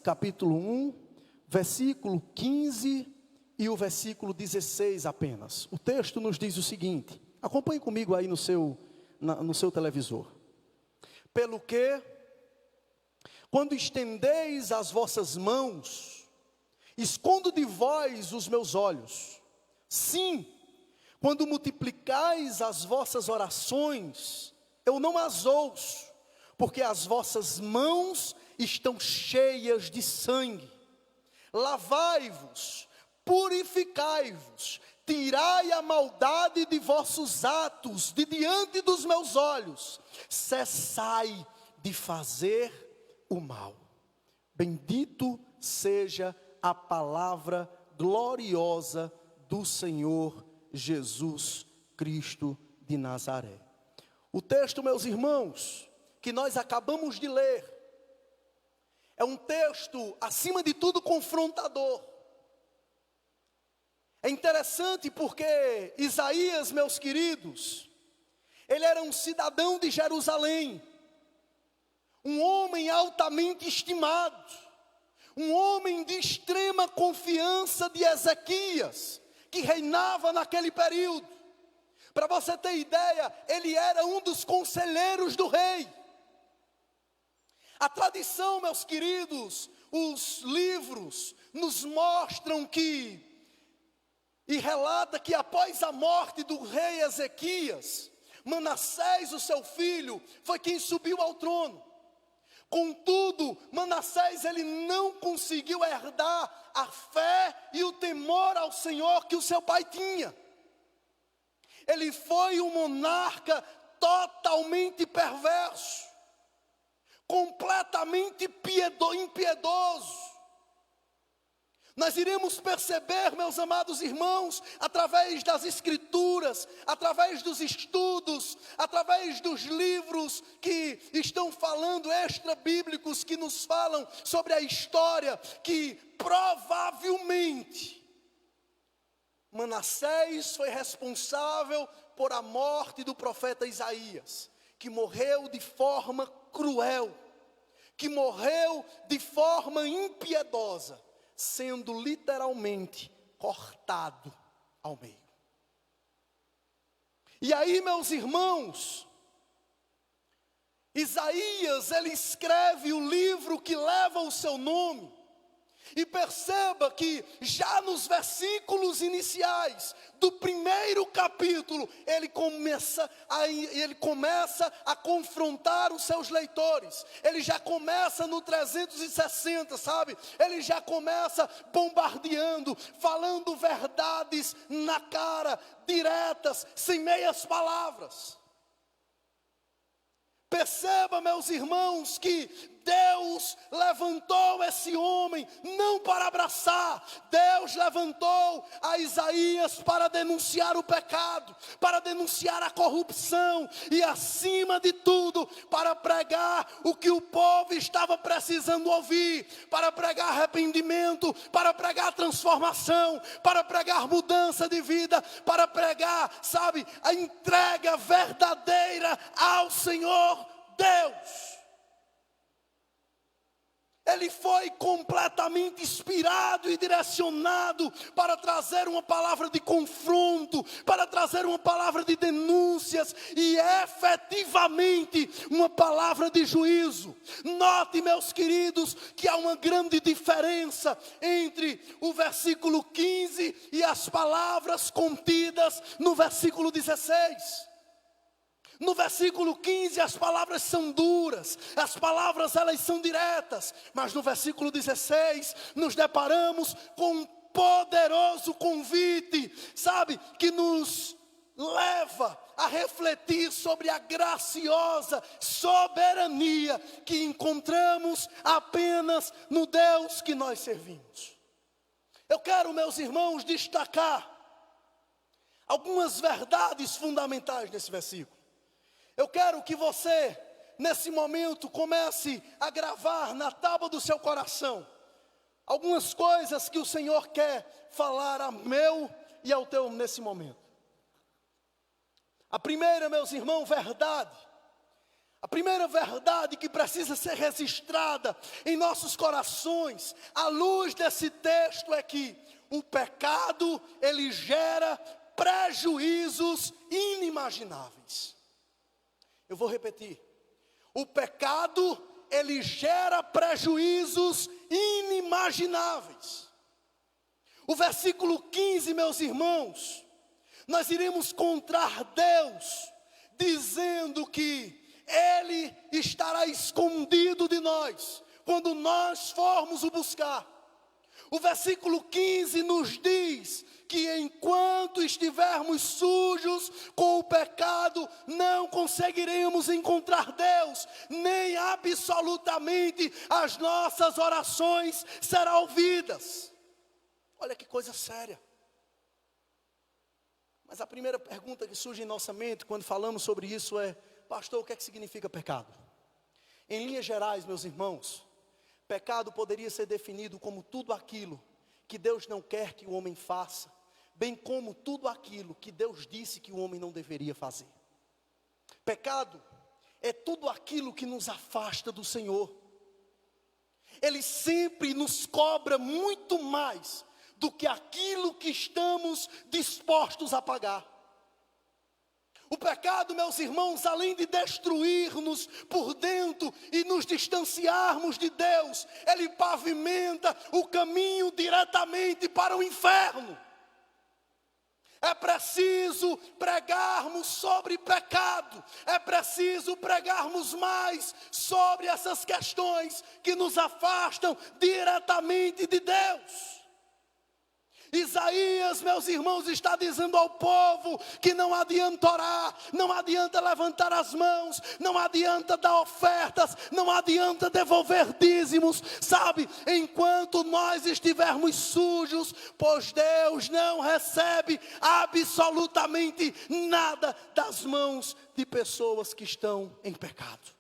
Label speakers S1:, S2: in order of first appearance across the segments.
S1: capítulo 1, versículo 15 e o versículo 16 apenas. O texto nos diz o seguinte, acompanhe comigo aí no seu televisor. Pelo que, quando estendeis as vossas mãos, escondo de vós os meus olhos. Sim, quando multiplicais as vossas orações, eu não as ouço, porque as vossas mãos estão cheias de sangue. Lavai-vos, purificai-vos, tirai a maldade de vossos atos de diante dos meus olhos, cessai de fazer o mal. Bendito seja a palavra gloriosa do Senhor Jesus Cristo de Nazaré. O texto, meus irmãos, que nós acabamos de ler, é um texto, acima de tudo, confrontador. É interessante porque Isaías, meus queridos, ele era um cidadão de Jerusalém, um homem altamente estimado, um homem de extrema confiança de Ezequias, que reinava naquele período. Para você ter ideia, ele era um dos conselheiros do rei. A tradição, meus queridos, os livros nos mostram que, e relata que após a morte do rei Ezequias, Manassés, o seu filho, foi quem subiu ao trono. Contudo, Manassés, ele não conseguiu herdar a fé e o temor ao Senhor que o seu pai tinha. Ele foi um monarca totalmente perverso, completamente impiedoso. Nós iremos perceber, meus amados irmãos, através das escrituras, através dos estudos, através dos livros que estão falando extra-bíblicos, que nos falam sobre a história, que provavelmente Manassés foi responsável por a morte do profeta Isaías, que morreu de forma cruel, que morreu de forma impiedosa, sendo literalmente cortado ao meio. E aí, meus irmãos, Isaías, ele escreve o livro que leva o seu nome. E perceba que já nos versículos iniciais do primeiro capítulo, ele começa a confrontar os seus leitores. Ele já começa no 360, sabe? Ele já começa bombardeando, falando verdades na cara, diretas, sem meias palavras. Perceba, meus irmãos, que Deus levantou esse homem não para abraçar. Deus levantou a Isaías para denunciar o pecado, para denunciar a corrupção e, acima de tudo, para pregar o que o povo estava precisando ouvir, para pregar arrependimento, para pregar transformação, para pregar mudança de vida, para pregar, sabe, a entrega verdadeira ao Senhor Deus. Ele foi completamente inspirado e direcionado para trazer uma palavra de confronto, para trazer uma palavra de denúncias e efetivamente uma palavra de juízo. Note, meus queridos, que há uma grande diferença entre o versículo 15 e as palavras contidas no versículo 16. No versículo 15 as palavras são duras, as palavras elas são diretas, mas no versículo 16 nos deparamos com um poderoso convite, sabe, que nos leva a refletir sobre a graciosa soberania que encontramos apenas no Deus que nós servimos. Eu quero, meus irmãos, destacar algumas verdades fundamentais nesse versículo. Eu quero que você, nesse momento, comece a gravar na tábua do seu coração algumas coisas que o Senhor quer falar a meu e ao teu nesse momento. A primeira, meus irmãos, verdade. A primeira verdade que precisa ser registrada em nossos corações, à luz desse texto, é que o pecado, ele gera prejuízos inimagináveis. Eu vou repetir. O pecado, ele gera prejuízos inimagináveis. O versículo 15, meus irmãos, nós iremos encontrar Deus dizendo que Ele estará escondido de nós, quando nós formos o buscar. O versículo 15 nos diz que enquanto estivermos sujos com o pecado, não conseguiremos encontrar Deus, nem absolutamente as nossas orações serão ouvidas. Olha que coisa séria. Mas a primeira pergunta que surge em nossa mente quando falamos sobre isso é: pastor, o que é que significa pecado? Em linhas gerais, meus irmãos, pecado poderia ser definido como tudo aquilo que Deus não quer que o homem faça, bem como tudo aquilo que Deus disse que o homem não deveria fazer. Pecado é tudo aquilo que nos afasta do Senhor. Ele sempre nos cobra muito mais do que aquilo que estamos dispostos a pagar. O pecado, meus irmãos, além de destruir-nos por dentro e nos distanciarmos de Deus, ele pavimenta o caminho diretamente para o inferno. É preciso pregarmos sobre pecado, é preciso pregarmos mais sobre essas questões que nos afastam diretamente de Deus. Isaías, meus irmãos, está dizendo ao povo que não adianta orar, não adianta levantar as mãos, não adianta dar ofertas, não adianta devolver dízimos, sabe? Enquanto nós estivermos sujos, pois Deus não recebe absolutamente nada das mãos de pessoas que estão em pecado.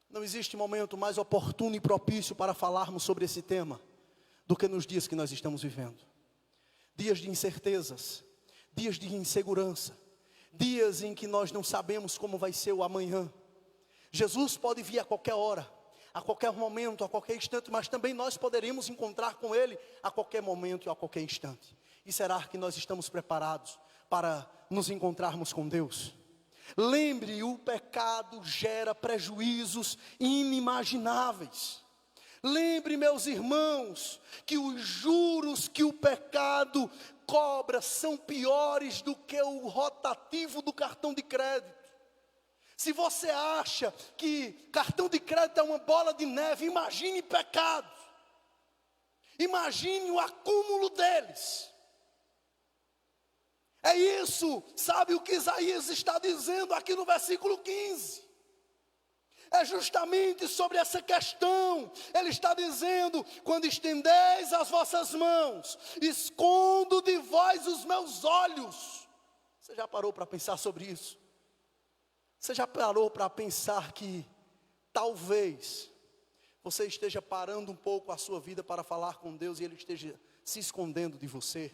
S1: Não existe momento mais oportuno e propício para falarmos sobre esse tema do que nos dias que nós estamos vivendo. Dias de incertezas, dias de insegurança, dias em que nós não sabemos como vai ser o amanhã. Jesus pode vir a qualquer hora, a qualquer momento, a qualquer instante, mas também nós poderemos encontrar com Ele a qualquer momento e a qualquer instante. E será que nós estamos preparados para nos encontrarmos com Deus? Lembre, o pecado gera prejuízos inimagináveis. Lembre, meus irmãos, que os juros que o pecado cobra são piores do que o rotativo do cartão de crédito. Se você acha que cartão de crédito é uma bola de neve, imagine pecado. Imagine o acúmulo deles. É isso, sabe o que Isaías está dizendo aqui no versículo 15? É justamente sobre essa questão. Ele está dizendo: quando estendeis as vossas mãos, escondo de vós os meus olhos. Você já parou para pensar sobre isso? Você já parou para pensar que talvez você esteja parando um pouco a sua vida para falar com Deus e Ele esteja se escondendo de você?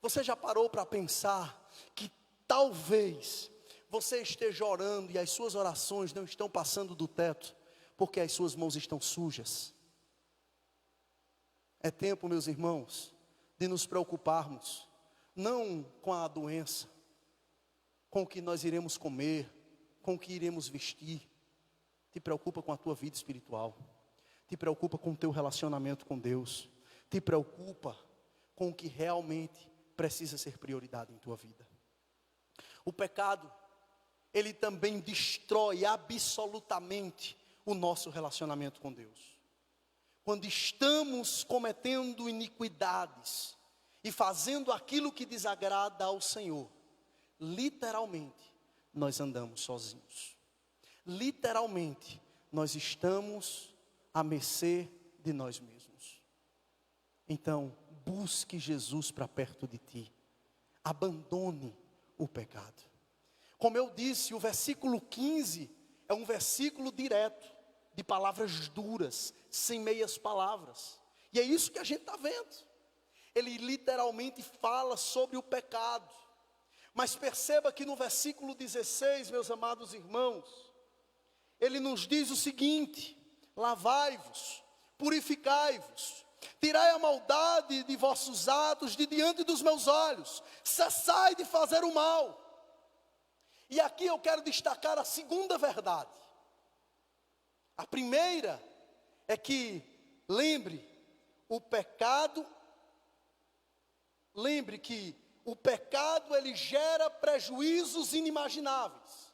S1: Você já parou para pensar que talvez você esteja orando e as suas orações não estão passando do teto, porque as suas mãos estão sujas? É tempo, meus irmãos, de nos preocuparmos, não com a doença, com o que nós iremos comer, com o que iremos vestir. Te preocupa com a tua vida espiritual, te preocupa com o teu relacionamento com Deus, te preocupa com o que realmente precisa ser prioridade em tua vida. O pecado, ele também destrói absolutamente o nosso relacionamento com Deus. Quando estamos cometendo iniquidades e fazendo aquilo que desagrada ao Senhor, literalmente, nós andamos sozinhos. Literalmente, nós estamos à mercê de nós mesmos. Então, busque Jesus para perto de ti. Abandone o pecado. Como eu disse, o versículo 15 é um versículo direto, de palavras duras, sem meias palavras. E é isso que a gente está vendo. Ele literalmente fala sobre o pecado. Mas perceba que no versículo 16, meus amados irmãos, ele nos diz o seguinte: lavai-vos, purificai-vos, tirai a maldade de vossos atos de diante dos meus olhos, cessai de fazer o mal. E aqui eu quero destacar a segunda verdade. A primeira é que, lembre que o pecado ele gera prejuízos inimagináveis.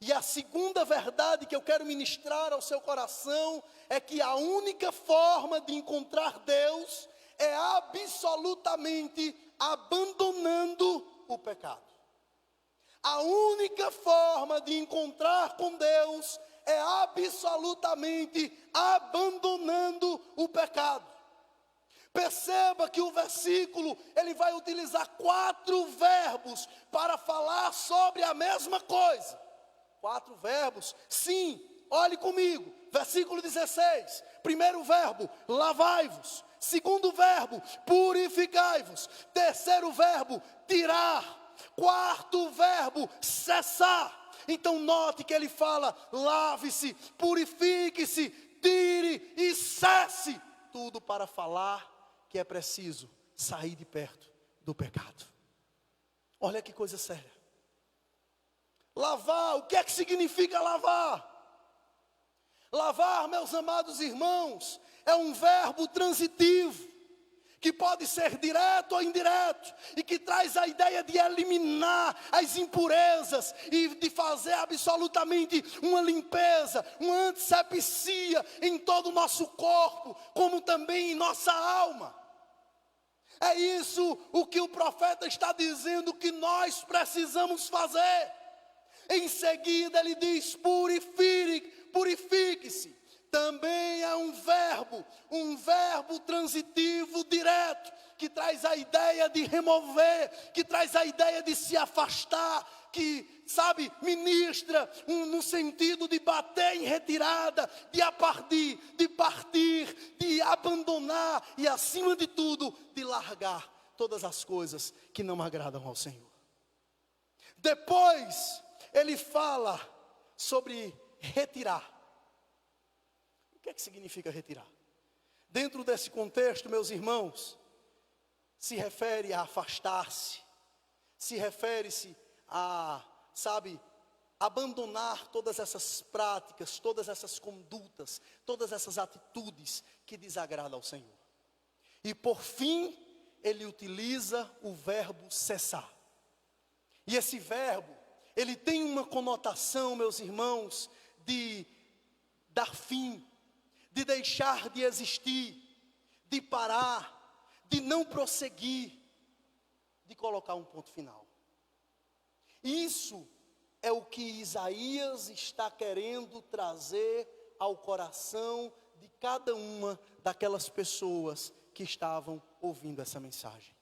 S1: E a segunda verdade que eu quero ministrar ao seu coração é que a única forma de encontrar Deus é absolutamente abandonando o pecado. A única forma de encontrar com Deus é absolutamente abandonando o pecado. Perceba que o versículo, ele vai utilizar 4 verbos para falar sobre a mesma coisa. 4 verbos, sim, olhe comigo, versículo 16, primeiro verbo, lavai-vos, segundo verbo, purificai-vos, terceiro verbo, tirar, quarto verbo, cessar. Então note que ele fala, lave-se, purifique-se, tire e cesse, tudo para falar que é preciso sair de perto do pecado. Olha que coisa séria. Lavar, o que é que significa lavar? Lavar, meus amados irmãos, é um verbo transitivo, que pode ser direto ou indireto, e que traz a ideia de eliminar as impurezas, e de fazer absolutamente uma limpeza, uma antisepsia em todo o nosso corpo, como também em nossa alma. É isso o que o profeta está dizendo que nós precisamos fazer. Em seguida ele diz, purifique-se. Também é um verbo transitivo direto, que traz a ideia de remover, que traz a ideia de se afastar, que, sabe, ministra no sentido de bater em retirada, de partir, de abandonar e, acima de tudo, de largar todas as coisas que não agradam ao Senhor. Depois, ele fala sobre retirar. O que é que significa retirar? Dentro desse contexto, meus irmãos, se refere a afastar-se, se refere-se a, abandonar todas essas práticas, todas essas condutas, todas essas atitudes que desagradam ao Senhor. E por fim, ele utiliza o verbo cessar. E esse verbo, ele tem uma conotação, meus irmãos, de dar fim, de deixar de existir, de parar, de não prosseguir, de colocar um ponto final. Isso é o que Isaías está querendo trazer ao coração de cada uma daquelas pessoas que estavam ouvindo essa mensagem.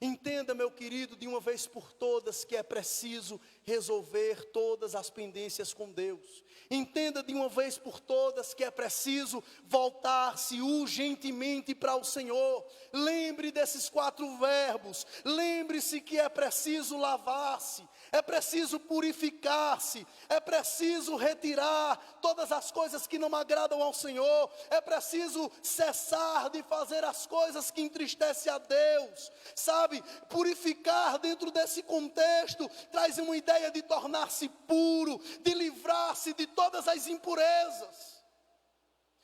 S1: Entenda, meu querido, de uma vez por todas que é preciso resolver todas as pendências com Deus. Entenda de uma vez por todas que é preciso voltar-se urgentemente para o Senhor. Lembre desses 4 verbos. Lembre-se que é preciso lavar-se, é preciso purificar-se, é preciso retirar todas as coisas que não agradam ao Senhor, é preciso cessar de fazer as coisas que entristecem a Deus, sabe? Purificar dentro desse contexto traz uma ideia de tornar-se puro, de livrar-se de todas as impurezas.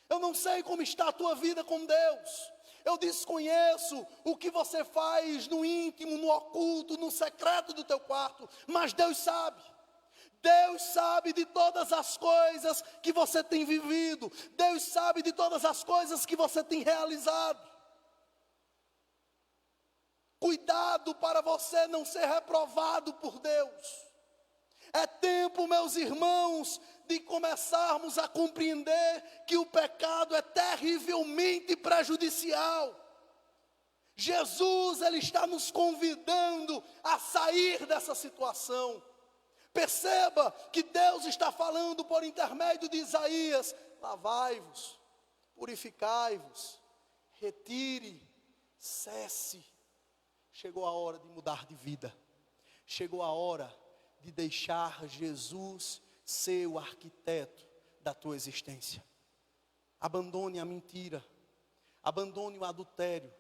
S1: Eu não sei como está a tua vida com Deus. Eu desconheço o que você faz no íntimo, no oculto, no secreto do teu quarto, mas Deus sabe. Deus sabe de todas as coisas que você tem vivido. Deus sabe de todas as coisas que você tem realizado. Cuidado para você não ser reprovado por Deus. É tempo, meus irmãos, de começarmos a compreender que o pecado é terrivelmente prejudicial. Jesus, ele está nos convidando a sair dessa situação. Perceba que Deus está falando por intermédio de Isaías: lavai-vos, purificai-vos, retire, cesse. Chegou a hora de mudar de vida. Chegou a hora de deixar Jesus ser o arquiteto da tua existência. Abandone a mentira, abandone o adultério,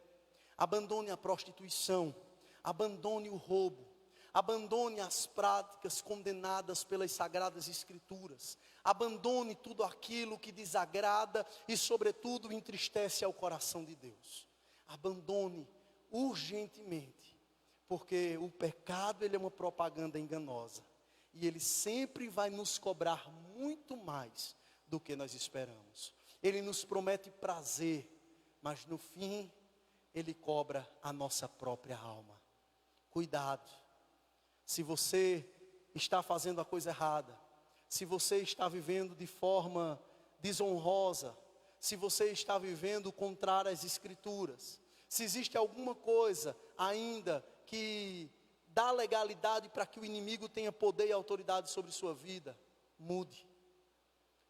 S1: abandone a prostituição, abandone o roubo, abandone as práticas condenadas pelas Sagradas Escrituras, abandone tudo aquilo que desagrada e sobretudo entristece ao coração de Deus. Abandone urgentemente, porque o pecado ele é uma propaganda enganosa e ele sempre vai nos cobrar muito mais do que nós esperamos. Ele nos promete prazer, mas no fim ele cobra a nossa própria alma. Cuidado, se você está fazendo a coisa errada, se você está vivendo de forma desonrosa, se você está vivendo contrário às Escrituras, se existe alguma coisa ainda que dá legalidade para que o inimigo tenha poder e autoridade sobre sua vida, mude.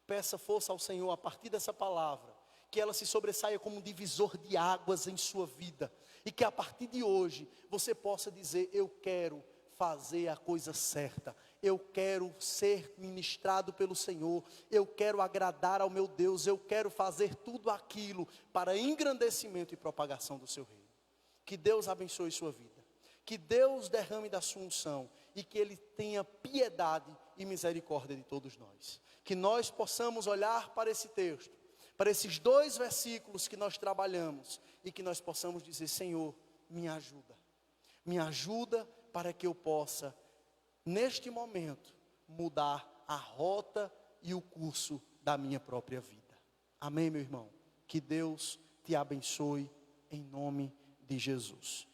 S1: Peça força ao Senhor a partir dessa palavra, que ela se sobressaia como um divisor de águas em sua vida, e que a partir de hoje você possa dizer: eu quero fazer a coisa certa, eu quero ser ministrado pelo Senhor, eu quero agradar ao meu Deus, eu quero fazer tudo aquilo para engrandecimento e propagação do seu reino. Que Deus abençoe sua vida, que Deus derrame da sua unção e que Ele tenha piedade e misericórdia de todos nós. Que nós possamos olhar para esse texto, para esses 2 versículos que nós trabalhamos, e que nós possamos dizer: Senhor, me ajuda para que eu possa, neste momento, mudar a rota e o curso da minha própria vida. Amém, meu irmão? Que Deus te abençoe em nome de Jesus.